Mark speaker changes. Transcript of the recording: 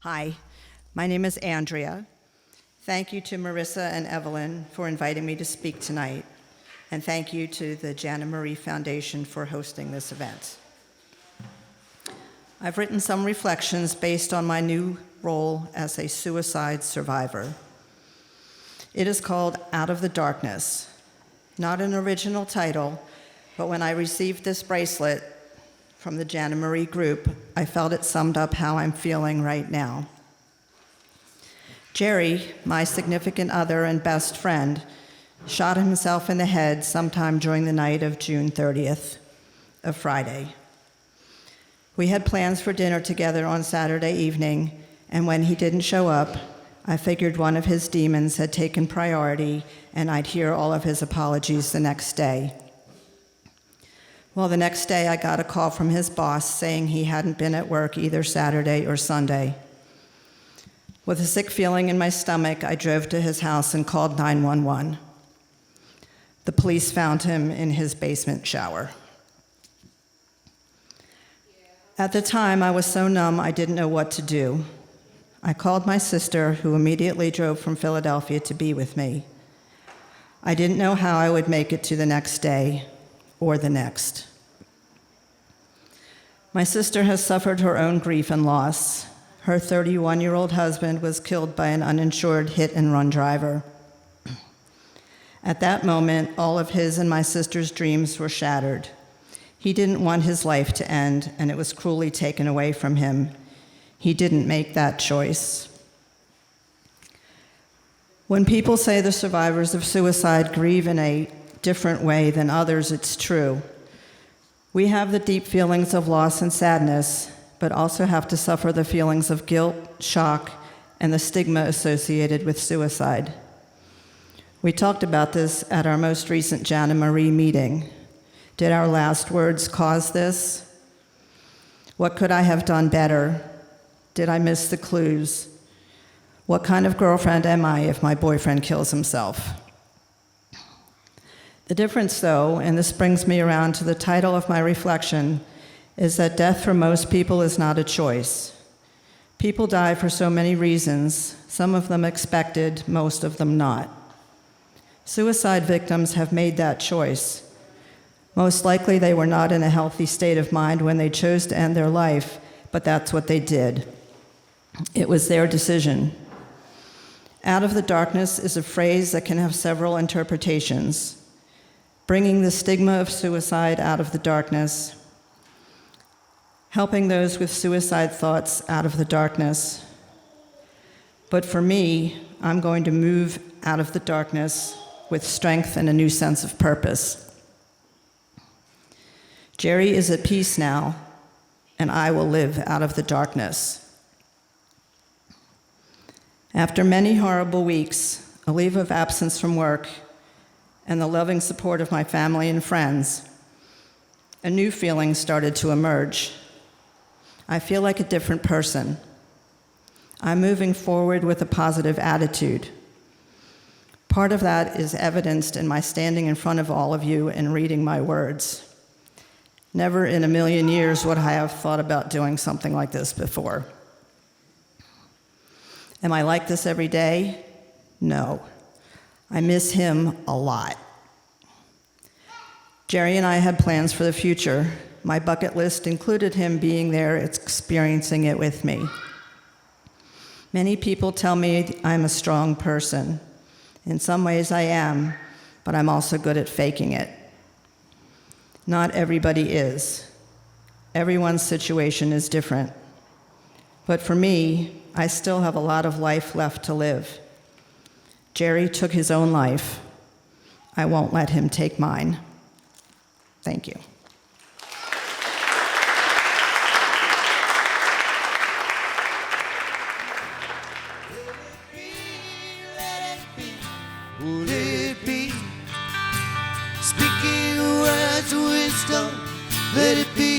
Speaker 1: Hi, my name is Andrea. Thank you to Marissa and Evelyn for inviting me to speak tonight, and thank you to the Jana Marie Foundation for hosting this event. I've written some reflections based on my new role as a suicide survivor. It is called Out of the Darkness. Not an original title, but when I received this bracelet from the Jana Marie group, I felt it summed up how I'm feeling right now. Jerry, my significant other and best friend, shot himself in the head sometime during the night of June 30th, a Friday. We had plans for dinner together on Saturday evening, and when he didn't show up, I figured one of his demons had taken priority and I'd hear all of his apologies the next day. Well, the next day I got a call from his boss saying he hadn't been at work either Saturday or Sunday. With a sick feeling in my stomach, I drove to his house and called 911. The police found him in his basement shower. At the time, I was so numb I didn't know what to do. I called my sister, who immediately drove from Philadelphia to be with me. I didn't know how I would make it to the next day or the next. My sister has suffered her own grief and loss. Her 31-year-old husband was killed by an uninsured hit-and-run driver. At that moment, all of his and my sister's dreams were shattered. He didn't want his life to end, and it was cruelly taken away from him. He didn't make that choice. When people say the survivors of suicide grieve in a different way than others, it's true. We have the deep feelings of loss and sadness, but also have to suffer the feelings of guilt, shock, and the stigma associated with suicide. We talked about this at our most recent Jana Marie meeting. Did our last words cause this? What could I have done better? Did I miss the clues? What kind of girlfriend am I if my boyfriend kills himself? The difference, though, and this brings me around to the title of my reflection, is that death for most people is not a choice. People die for so many reasons, some of them expected, most of them not. Suicide victims have made that choice. Most likely they were not in a healthy state of mind when they chose to end their life, but that's what they did. It was their decision. Out of the darkness is a phrase that can have several interpretations. Bringing the stigma of suicide out of the darkness, helping those with suicide thoughts out of the darkness. But for me, I'm going to move out of the darkness with strength and a new sense of purpose. Jerry is at peace now, and I will live out of the darkness. After many horrible weeks, a leave of absence from work, and the loving support of my family and friends, a new feeling started to emerge. I feel like a different person. I'm moving forward with a positive attitude. Part of that is evidenced in my standing in front of all of you and reading my words. Never in a million years would I have thought about doing something like this before. Am I like this every day? No. I miss him a lot. Jerry and I had plans for the future. My bucket list included him being there, experiencing it with me. Many people tell me I'm a strong person. In some ways I am, but I'm also good at faking it. Not everybody is. Everyone's situation is different. But for me, I still have a lot of life left to live. Jerry took his own life. I won't let him take mine. Thank you.
Speaker 2: Would it be speaking words of wisdom? Let it be.